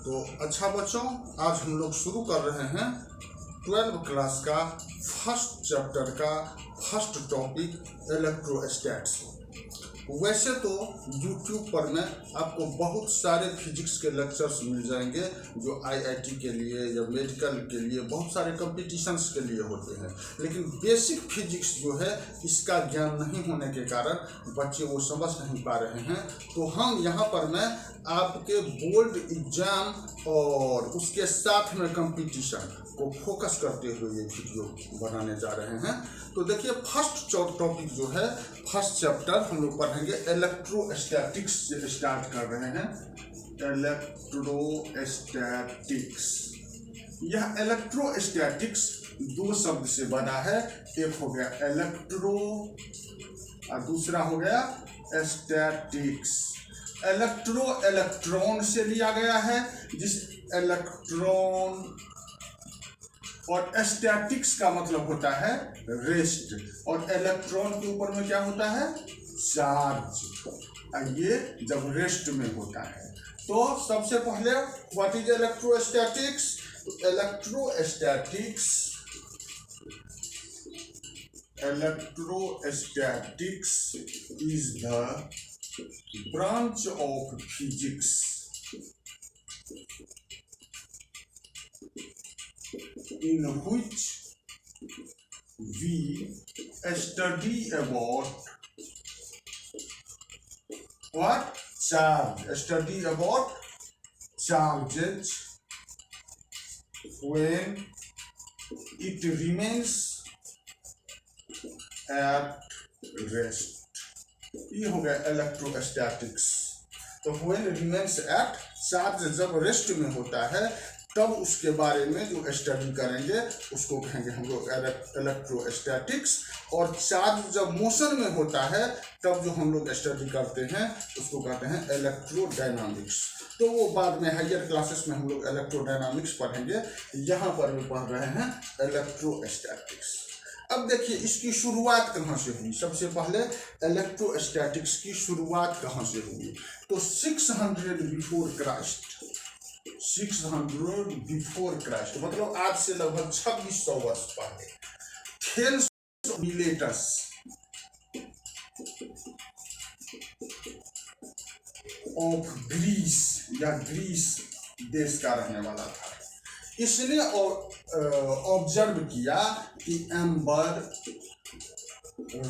तो अच्छा बच्चों, आज हम लोग शुरू कर रहे हैं 12 क्लास का फर्स्ट चैप्टर का फर्स्ट टॉपिक इलेक्ट्रोस्टैट्स। वैसे तो YouTube पर में आपको बहुत सारे फिजिक्स के लेक्चर्स मिल जाएंगे जो IIT के लिए या मेडिकल के लिए बहुत सारे कंपटीशंस के लिए होते हैं, लेकिन बेसिक फिजिक्स जो है इसका ज्ञान नहीं होने के कारण बच्चे वो समझ नहीं पा रहे हैं। तो हम यहाँ पर में आपके बोर्ड एग्जाम और उसके साथ में कंपटीशन को फोकस करते हुए ये वीडियो बनाने जा रहे हैं। तो देखिए, फर्स्ट टॉपिक जो है, फर्स्ट चैप्टर हम लोग पढ़ेंगे इलेक्ट्रोस्टैटिक्स से स्टार्ट कर रहे हैं। इलेक्ट्रोस्टैटिक्स, यह इलेक्ट्रोस्टैटिक्स दो शब्द से बना है। एक हो गया इलेक्ट्रो और दूसरा हो गया स्टैटिक्स। इलेक्ट्रो इलेक्ट्रॉन से लिया गया है, जिस इलेक्ट्रॉन, और स्टैटिक्स का मतलब होता है रेस्ट, और इलेक्ट्रॉन के ऊपर में क्या होता है, चार्ज। ये जब रेस्ट में होता है। तो सबसे पहले what is electrostatics? Electrostatics is the branch of physics in which we study about what? Charge. Study about charges when it remains at rest. ये हो गया इलेक्ट्रोस्टैटिक्स। तो व्हेन रिमेन्स एट चार्ज, जब रेस्ट में होता है तब उसके बारे में जो स्टडी करेंगे उसको कहेंगे हम लोग इलेक्ट्रोस्टैटिक्स। और चार्ज जब मोशन में होता है तब जो हम लोग स्टडी करते हैं उसको कहते हैं इलेक्ट्रोडायनामिक्स। तो वो बाद में हायर क्लासेस में हम लोग इलेक्ट्रोडायनामिक्स पढ़ेंगे। यहाँ पर भी पढ़ रहे हैं इलेक्ट्रोस्टैटिक्स। अब देखिए, इसकी शुरुआत कहाँ से हुई? सबसे पहले इलेक्ट्रोस्टैटिक्स की शुरुआत कहाँ से हुई? तो 600 बिफोर क्राइस्ट, 600 बिफोर क्राइस्ट मतलब आज से लगभग 2600 वर्ष पहले, थेल्स मिलेटस ऑफ ग्रीस, या ग्रीस देश का रहने वाला था। इसने ऑब्जर्व किया कि amber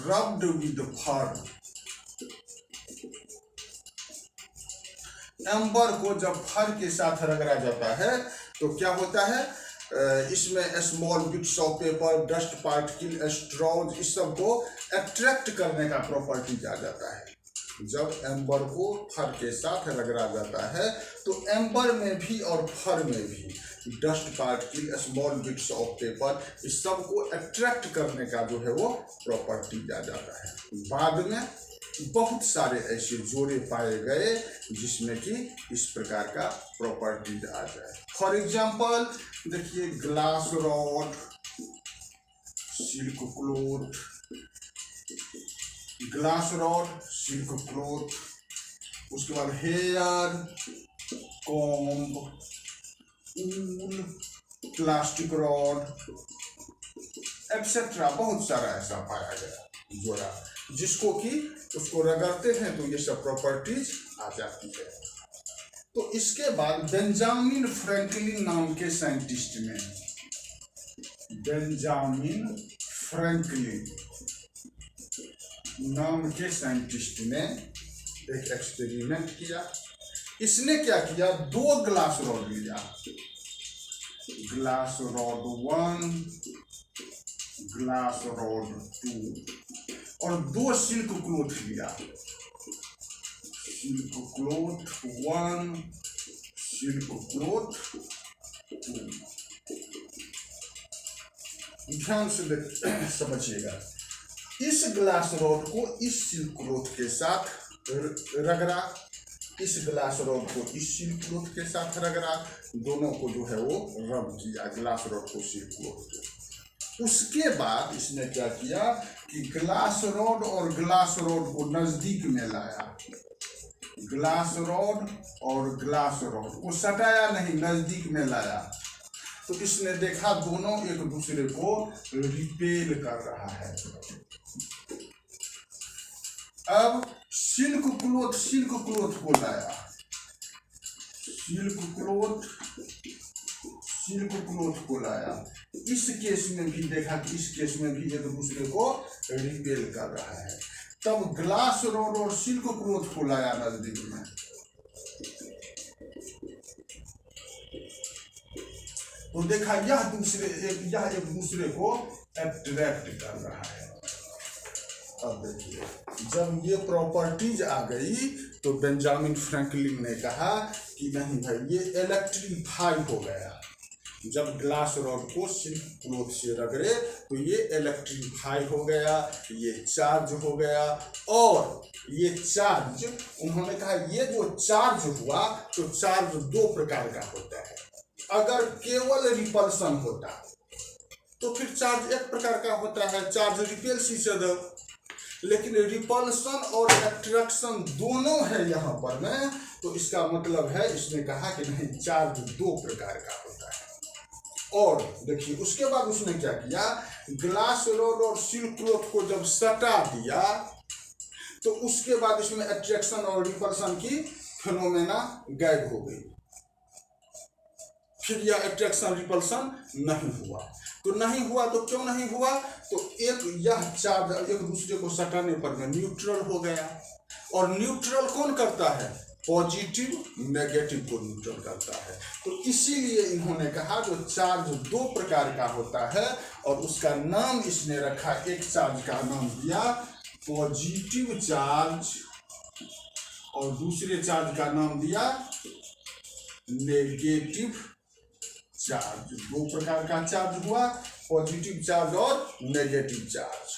rubbed with fur, amber को जब फर के साथ रगड़ा जाता है तो क्या होता है, इसमें small bits of paper, dust particle, straws, इस सब को अट्रैक्ट करने का प्रॉपर्टी आ जाता है। जब एम्बर को फर के साथ रगड़ा जाता है तो एम्बर में भी और फर में भी dust particle, small bits of paper, इस सब को अट्रैक्ट करने का जो है वो प्रॉपर्टी आ जाता है। बाद में बहुत सारे ऐसे जोड़े पाए गए जिसमें कि इस प्रकार का प्रॉपर्टी आ जाए। फॉर एग्जाम्पल देखिए, glass rod, silk cloth, glass rod, silk cloth, उसके बाद हेयर, कॉम्ब, ऊल, प्लास्टिक रॉड एक्सेट्रा, बहुत सारा ऐसा पाया गया जोड़ा, जिसको कि उसको रगड़ते हैं तो ये सब प्रॉपर्टीज आ जाती है। तो इसके बाद बेंजामिन फ्रैंकलिन नाम के साइंटिस्ट ने, बेंजामिन फ्रैंकलिन नाम के साइंटिस्ट ने एक एक्सपेरिमेंट किया। इसने क्या किया, दो ग्लास रॉड लिया, ग्लास रॉड 1, ग्लास रॉड 2, और दो सिल्क क्लोथ लिया, सिल्क क्लोथ 1, सिल्क क्लोथ 2। ध्यान से समझिएगा, इस ग्लास रॉड को इस सिल्क क्लोथ के साथ रगड़ा, इस ग्लास रॉड को इस सिल्क क्लोथ के साथ रगड़ा, दोनों को जो है वो रब किया, ग्लास रॉड को सिल्क क्लोथ को। उसके बाद इसने क्या किया कि ग्लास रॉड और ग्लास रॉड को नजदीक में लाया, ग्लास रॉड और ग्लास रॉड को सटाया नहीं, नजदीक में लाया, तो इसने देखा दोनों एक दूसरे को रिपेल कर रहा है। अब सिल्क क्लोथ को लाया, सिल्क क्लोथ को लाया। इस केस में भी देखा कि इस केस में भी एक दूसरे को रिपेल कर रहा है। तब ग्लास रॉड और सिल्क क्लोथ को लाया नजदीक में, तो देखा यह एक दूसरे को अट्रैक्ट कर रहा है। अब देखिए, जब ये प्रॉपर्टीज आ गई तो बेंजामिन फ्रैंकलिन ने कहा कि नहीं भाई, ये इलेक्ट्रीफाई हो गया। जब ग्लास रॉड को सिल्क क्लोथ से रगड़े तो ये इलेक्ट्रीफाई हो गया, ये चार्ज हो गया। और ये चार्ज, उन्होंने कहा ये जो चार्ज हुआ तो चार्ज दो प्रकार का होता है। अगर केवल रिपल्सन होता तो फिर चार्ज एक प्रकार का होता है, चार्ज रिपेल्स ईच अदर। लेकिन रिपल्सन और अट्रैक्शन दोनों है यहाँ पर में, तो इसका मतलब है इसने कहा कि नहीं, चार्ज दो प्रकार का होता है। और देखिए उसके बाद उसने क्या किया, ग्लास रॉड और सिल्क क्लोथ को जब सटा दिया तो उसके बाद इसमें अट्रैक्शन और रिपल्सन की फिनोमेना गायब हो गई। फिर यह अट्रैक्शन रिपल्सन नहीं हुआ। तो नहीं हुआ तो क्यों नहीं हुआ, तो एक यह चार्ज एक दूसरे को सटाने पर में न्यूट्रल हो गया। और न्यूट्रल कौन करता है, पॉजिटिव नेगेटिव को न्यूट्रल करता है। तो इसीलिए इन्होंने कहा जो चार्ज दो प्रकार का होता है और उसका नाम इसने रखा, एक चार्ज का नाम दिया पॉजिटिव चार्ज और दूसरे चार्ज का नाम दिया नेगेटिव चार्ज। दो प्रकार का चार्ज हुआ, पॉजिटिव चार्ज और नेगेटिव चार्ज।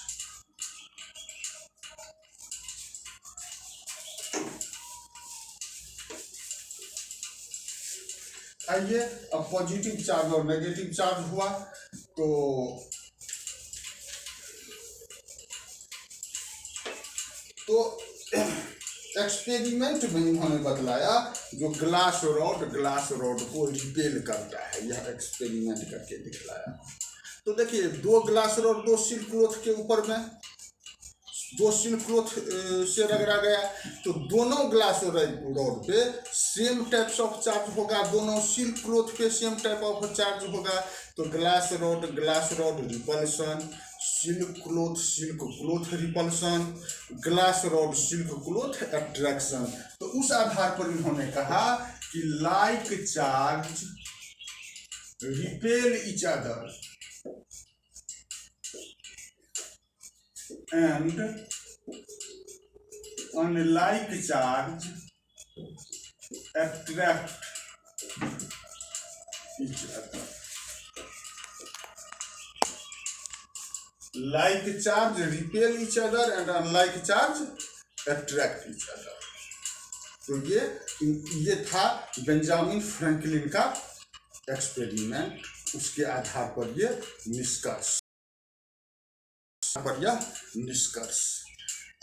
आइए, अब पॉजिटिव चार्ज और नेगेटिव चार्ज हुआ तो एक्सपेरिमेंट में इन्होंने बतलाया जो ग्लास रॉड को रिपेल करता है, यह एक्सपेरिमेंट करके दिखलाया। तो देखिए, दो ग्लास रॉड दो सिल्क क्लोथ के ऊपर में, दो सिल्क क्लोथ से रगड़ा गया तो दोनों ग्लास रॉड पे सेम टाइप्स ऑफ चार्ज होगा, दोनों सिल्क क्लोथ पे सेम टाइप ऑफ चार्ज होगा। तो glass rod repulsion, silk cloth repulsion, glass rod silk cloth attraction. तो उस आधार पर इन्होंने कहा कि like charge repel each other and unlike charge attract each other. Like charge repel each other and unlike charge attract each other. तो ये था Benjamin Franklin का एक्सपेरिमेंट, उसके आधार पर ये निष्कर्ष।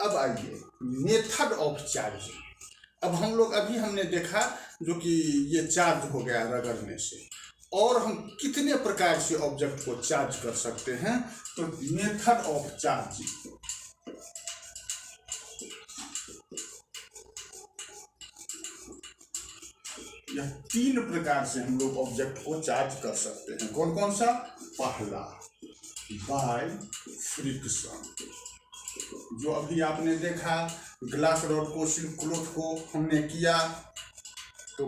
अब आइए मेथड ऑफ चार्जिंग। अब हम लोग हमने देखा जो कि ये चार्ज हो गया रगड़ने से, और हम कितने प्रकार से ऑब्जेक्ट को चार्ज कर सकते हैं। तो मेथड ऑफ चार्जिंग, यह तीन प्रकार से हम लोग ऑब्जेक्ट को चार्ज कर सकते हैं। कौन कौन सा? पहला, बाय फ्रिक्शन, जो अभी आपने देखा ग्लास रॉड को सिल्क क्लोथ को हमने किया तो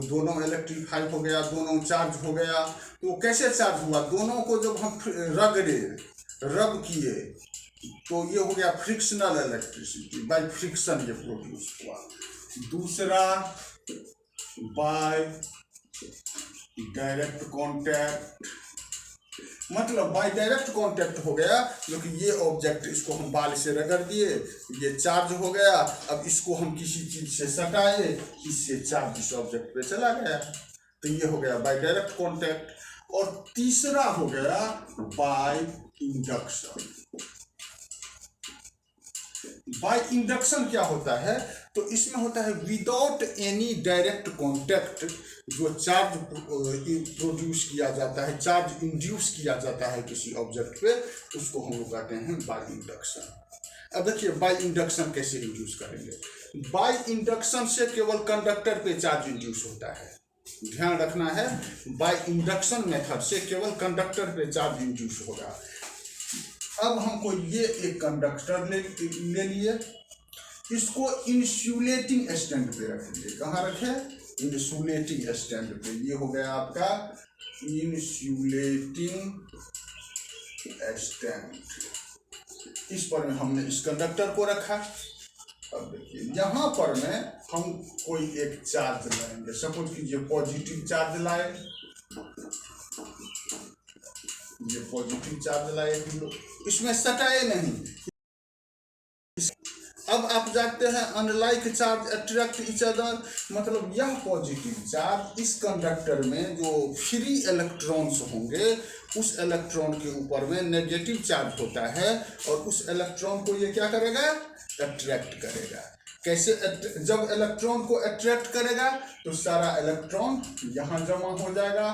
दोनों इलेक्ट्रीफाई हो गया, दोनों चार्ज हो गया। तो कैसे चार्ज हुआ? दोनों को जब हम रब किए तो ये हो गया फ्रिक्शनल इलेक्ट्रिसिटी, बाय फ्रिक्शन ये प्रोड्यूस हुआ। दूसरा, बाय डायरेक्ट कांटेक्ट, मतलब बाय डायरेक्ट कांटेक्ट हो गया, जो कि ये ऑब्जेक्ट, इसको हम बाल से रगड़ दिए, ये चार्ज हो गया, अब इसको हम किसी चीज से सटाए, इससे चार्ज इस ऑब्जेक्ट पे चला गया, तो ये हो गया बाय डायरेक्ट कांटेक्ट। और तीसरा हो गया बाय इंडक्शन, बाय इंडक्शन क्या होता है, तो इसमें होता है विदाउट एनी डायरेक्ट कॉन्टैक्ट जो चार्ज प्रोड्यूस किया जाता है, चार्ज इंड्यूस किया जाता है किसी ऑब्जेक्ट पे, उसको हम लोग कहते हैं बाय इंडक्शन। अब देखिए बाय इंडक्शन कैसे इंड्यूस करेंगे। बाय इंडक्शन से केवल कंडक्टर पे चार्ज इंड्यूस होता है, ध्यान रखना है। बाय इंडक्शन मेथड से केवल कंडक्टर पे चार्ज इंड्यूस होगा। अब हमको ये एक कंडक्टर ले लिए, इसको इंसुलेटिंग स्टैंड पे रखेंगे। कहाँ रखे? इंसुलेटिंग स्टैंड पे। ये हो गया आपका इंसुलेटिंग स्टैंड। इस पर में हमने इस कंडक्टर को रखा। अब देखिए यहाँ पर में हम कोई एक चार्ज लाएंगे, सपोज कीजिए पॉजिटिव चार्ज लाए, ये पॉजिटिव चार्ज लाए हम लोग, इसमें सटाए नहीं। अब आप जानते हैं unlike charge attract each other, मतलब यह पॉजिटिव चार्ज इस कंडक्टर में जो फ्री इलेक्ट्रॉन्स होंगे उस इलेक्ट्रॉन के ऊपर में नेगेटिव चार्ज होता है और उस इलेक्ट्रॉन को ये क्या करेगा? अट्रैक्ट करेगा। कैसे? जब इलेक्ट्रॉन को अट्रैक्ट करेगा तो सारा इलेक्ट्रॉन यहाँ जमा हो जाएगा।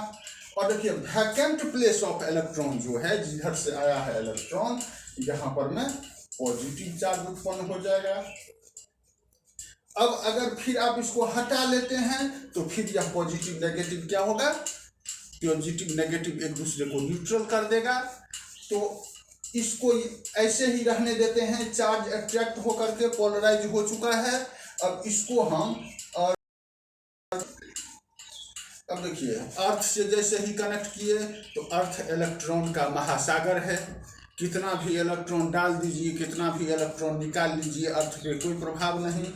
और देखिए वैकेंट प्लेस ऑफ इलेक्ट्रॉन जो है, जिधर से आया है इलेक्ट्रॉन, यहाँ पर में पॉजिटिव चार्ज उत्पन्न हो जाएगा। अब अगर फिर आप इसको हटा लेते हैं तो फिर यह पॉजिटिव नेगेटिव क्या होगा? पॉजिटिव नेगेटिव एक दूसरे को न्यूट्रल कर देगा। तो इसको ऐसे ही रहने देते हैं, चार्ज अट्रैक्ट होकर के पोलराइज हो चुका है। अब इसको हम अब देखिए अर्थ से जैसे ही कनेक्ट किए तो अर्थ इलेक्ट्रॉन का महासागर है। कितना भी इलेक्ट्रॉन डाल दीजिए, कितना भी इलेक्ट्रॉन निकाल लीजिए, अर्थ पे कोई प्रभाव नहीं।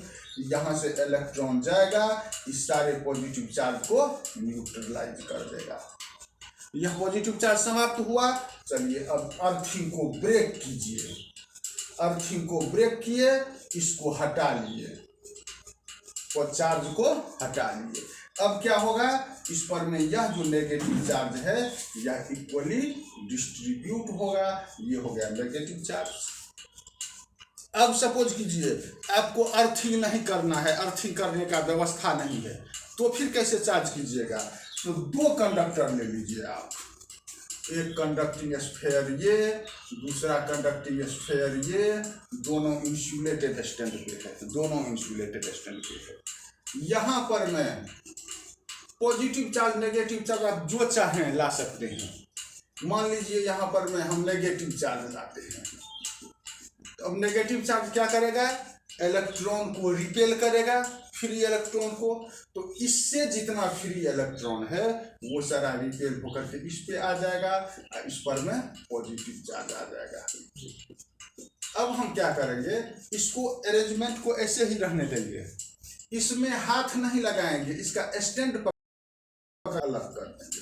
यहाँ से इलेक्ट्रॉन जाएगा, इस सारे पॉजिटिव चार्ज को न्यूट्रलाइज कर देगा। यह पॉजिटिव चार्ज समाप्त हुआ। चलिए अब अर्थिंग को ब्रेक कीजिए। अर्थिंग को ब्रेक किए, इसको हटा लिए और चार्ज को हटा लिए। अब क्या होगा? इस पर में यह जो नेगेटिव चार्ज है यह इक्वली डिस्ट्रीब्यूट होगा। ये हो गया नेगेटिव चार्ज। अब सपोज कीजिए आपको अर्थिंग नहीं करना है, अर्थिंग करने का व्यवस्था नहीं है, तो फिर कैसे चार्ज कीजिएगा? तो दो कंडक्टर ले लीजिए आप, एक कंडक्टिंग स्फीयर ये, दूसरा कंडक्टिंग स्फीयर ये, दोनों इंसुलेटेड स्टैंड पे है, दोनों इंसुलेटेड स्टैंड पे है। यहाँ पर मैं पॉजिटिव चार्ज नेगेटिव चार्ज आप जो चाहें ला सकते हैं। मान लीजिए यहाँ पर में हम नेगेटिव चार्ज लाते हैं, तो अब नेगेटिव चार्ज क्या करेगा? इलेक्ट्रॉन को रिपेल करेगा, फ्री इलेक्ट्रॉन को। तो इससे जितना फ्री इलेक्ट्रॉन है वो सारा रिपेल होकर के इस पे आ जाएगा, इस पर में पॉजिटिव चार्ज आ जाएगा। अब हम क्या करेंगे? इसको अरेंजमेंट को ऐसे ही रहने देंगे, इसमें हाथ नहीं लगाएंगे, इसका स्टैंड अलग कर देंगे।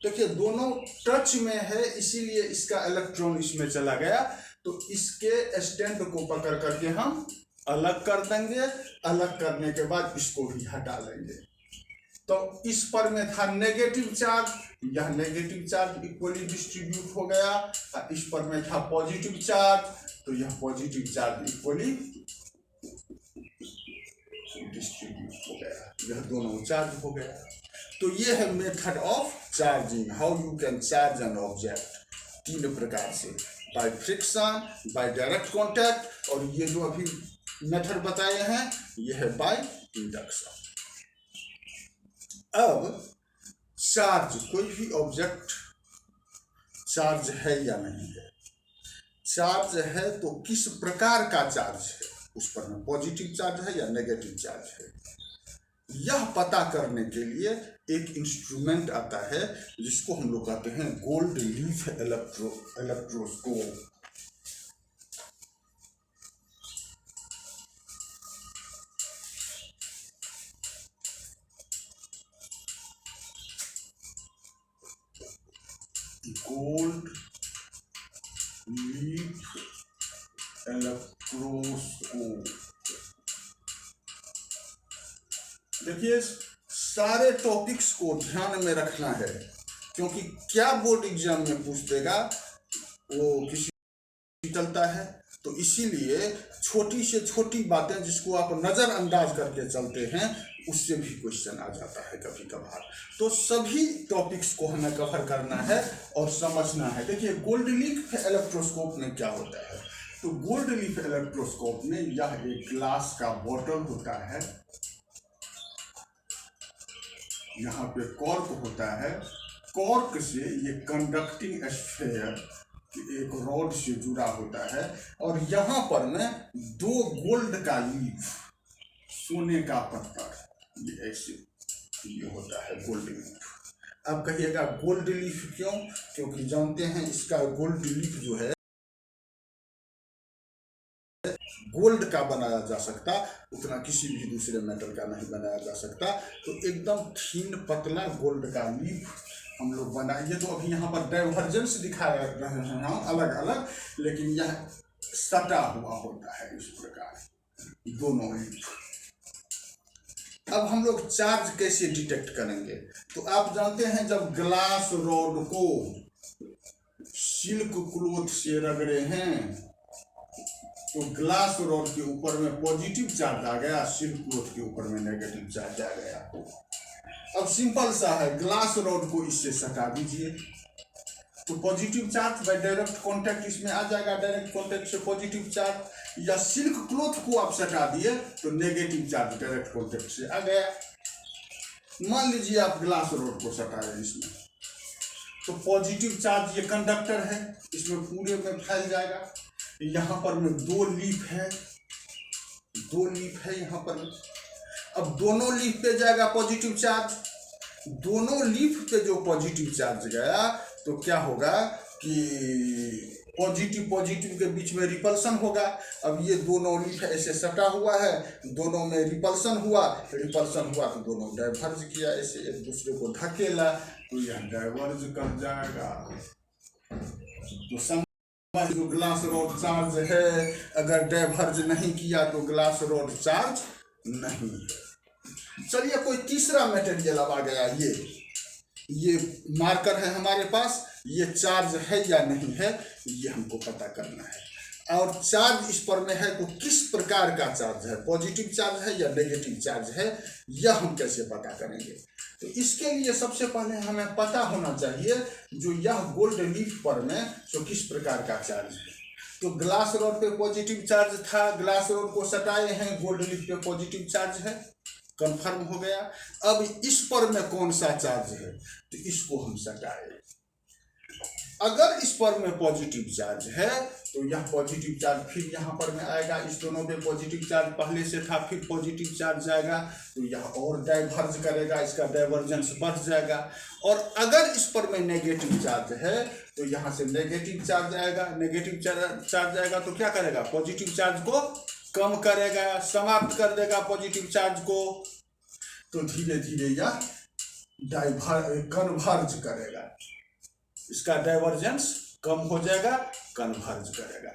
देखिए दोनों टच में है, इसीलिए इसका इलेक्ट्रॉन इसमें चला गया, तो इसके स्टैंड को पकड़ करके हम अलग कर देंगे। अलग करने के बाद इसको भी हटा लेंगे। तो इस पर में था नेगेटिव चार्ज, यह नेगेटिव चार्ज इक्वली डिस्ट्रीब्यूट हो गया। इस पर में था पॉजिटिव चार्ज, तो यह पॉजिटिव चार्ज इक्वली डिस्ट्रीब्यूट हो गया। यह दोनों चार्ज हो गया। तो ये है method of charging, how you can charge an object. तीन प्रकार से, by friction, by direct contact, और ये जो अभी मेथड बताए हैं ये है बाय इंडक्शन। अब चार्ज, कोई भी ऑब्जेक्ट चार्ज है या नहीं है, चार्ज है तो किस प्रकार का चार्ज है, उस पर में पॉजिटिव चार्ज है या नेगेटिव चार्ज है, यह पता करने के लिए एक इंस्ट्रूमेंट आता है जिसको हम लोग कहते हैं gold leaf electroscope. Gold leaf electroscope. देखिए सारे टॉपिक्स को ध्यान में रखना है, क्योंकि क्या बोर्ड एग्जाम में पूछ देगा वो किसी चलता है। तो इसीलिए छोटी से छोटी बातें जिसको आप नज़रअंदाज करके चलते हैं उससे भी क्वेश्चन आ जाता है कभी कभार। तो सभी टॉपिक्स को हमें कवर करना है और समझना है। देखिए गोल्ड लीफ इलेक्ट्रोस्कोप में क्या होता है, तो गोल्ड लीफ इलेक्ट्रोस्कोप में यह एक ग्लास का बोतल होता है, यहाँ पे कॉर्क होता है, कॉर्क से ये कंडक्टिंग स्फीयर एक रॉड से जुड़ा होता है और यहाँ पर में 2 गोल्ड का लीफ, सोने का पत्थर, ये ऐसे ये होता है गोल्ड लीफ। अब कहिएगा गोल्ड लीफ क्यों, क्योंकि जानते हैं इसका गोल्ड लीफ जो है गोल्ड का बनाया जा सकता, उतना किसी भी दूसरे मेटल का नहीं बनाया जा सकता। तो एकदम थीन पतला गोल्ड का लीफ हम लोग बनाइए। तो अभी यहाँ पर डाइवर्जेंस दिखा रहे हैं हम अलग अलग, लेकिन यह सटा हुआ होता है इस प्रकार दोनों लीफ। अब हम लोग चार्ज कैसे डिटेक्ट करेंगे, तो आप जानते हैं जब ग्लास रॉड को सिल्क क्लॉथ से रगड़े हैं तो ग्लास रॉड के ऊपर में पॉजिटिव चार्ज आ गया, सिल्क क्लॉथ के ऊपर में नेगेटिव चार्ज आ गया। अब सिंपल सा है, ग्लास रॉड को इससे सटा दीजिए तो positive charge by direct contact इसमें आ जाएगा, डायरेक्ट कांटेक्ट से पॉजिटिव चार्ज। या सिल्क क्लॉथ को आप सटा दिए तो नेगेटिव चार्ज डायरेक्ट कांटेक्ट से आ गया। मान लीजिए आप ग्लास रॉड को सटाए इसमें, तो पॉजिटिव चार्ज ये कंडक्टर है, इसमें पूरे में फैल जाएगा। यहाँ पर में 2 लीफ है, 2 लीफ है यहाँ पर। अब दोनों लीफ पे जाएगा पॉजिटिव चार्ज, दोनों लीफ पे जो पॉजिटिव चार्ज गया तो क्या होगा कि पॉजिटिव पॉजिटिव के बीच में रिपल्सन होगा। अब ये दोनों लीफ ऐसे सटा हुआ है, दोनों में रिपल्सन हुआ तो दोनों डाइवर्ज किया, ऐसे एक दूसरे को धकेला तो यह डाइवर्ज कर जाएगा। तो जो ग्लास रॉड चार्ज है अगर डाइवर्ज नहीं किया तो ग्लास रॉड चार्ज नहीं है। चलिए कोई तीसरा मटेरियल अब आ गया, ये मार्कर है हमारे पास, ये चार्ज है या नहीं है ये हमको पता करना है। और चार्ज इस पर में है तो किस प्रकार का चार्ज है, पॉजिटिव चार्ज है या नेगेटिव चार्ज है, यह हम कैसे पता करेंगे। तो इसके लिए सबसे पहले हमें पता होना चाहिए जो यह गोल्ड लीफ पर में तो किस प्रकार का चार्ज है। तो ग्लास रॉड पे पॉजिटिव चार्ज था, ग्लास रॉड को सटाए हैं, गोल्ड लीफ पे पॉजिटिव चार्ज है, कंफर्म हो गया। अब इस पर में कौन सा चार्ज है तो इसको हम सटाए। अगर इस पर में पॉजिटिव चार्ज है तो यह पॉजिटिव चार्ज फिर यहाँ पर में आएगा, इस दोनों पे पॉजिटिव चार्ज पहले से था, फिर पॉजिटिव चार्ज आएगा तो यह और डाइवर्ज करेगा, इसका डाइवर्जेंस बढ़ जाएगा। और अगर इस पर में नेगेटिव चार्ज है तो यहाँ से नेगेटिव चार्ज आएगा, नेगेटिव चार्ज आएगा तो क्या करेगा, पॉजिटिव चार्ज को कम करेगा, समाप्त कर देगा पॉजिटिव चार्ज को। तो धीरे धीरे यह कन्वर्ज करेगा, इसका डाइवर्जेंस कम हो जाएगा, कन्वर्ज करेगा।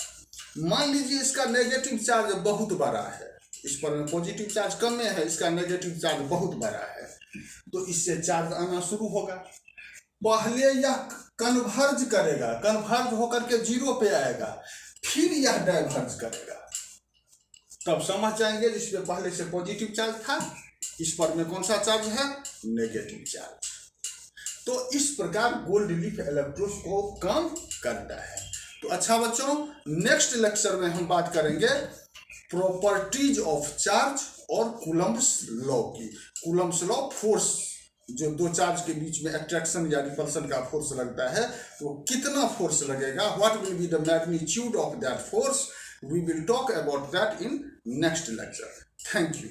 मान लीजिए इसका नेगेटिव चार्ज बहुत बड़ा है, इस पर में पॉजिटिव चार्ज कम में है, इसका नेगेटिव चार्ज बहुत बड़ा है, तो इससे चार्ज आना शुरू होगा। पहले यह कन्वर्ज करेगा, कन्वर्ज होकर के 0 पे आएगा, फिर यह डाइवर्ज करेगा। तब समझ जाएंगे जिसमें पहले से पॉजिटिव चार्ज था, इस पर में कौन सा चार्ज है, नेगेटिव चार्ज। तो इस प्रकार गोल्ड लीफ इलेक्ट्रोस्कोप काम करता है। तो अच्छा बच्चों, नेक्स्ट लेक्चर में हम बात करेंगे प्रॉपर्टीज ऑफ चार्ज और कूलम्ब्स लॉ की। कूलम्ब्स लॉ फोर्स, जो 2 चार्ज के बीच में अट्रैक्शन या रिपल्सन का फोर्स लगता है वो कितना फोर्स लगेगा, what will be the magnitude of that force, we will talk about that in next lecture. Thank you.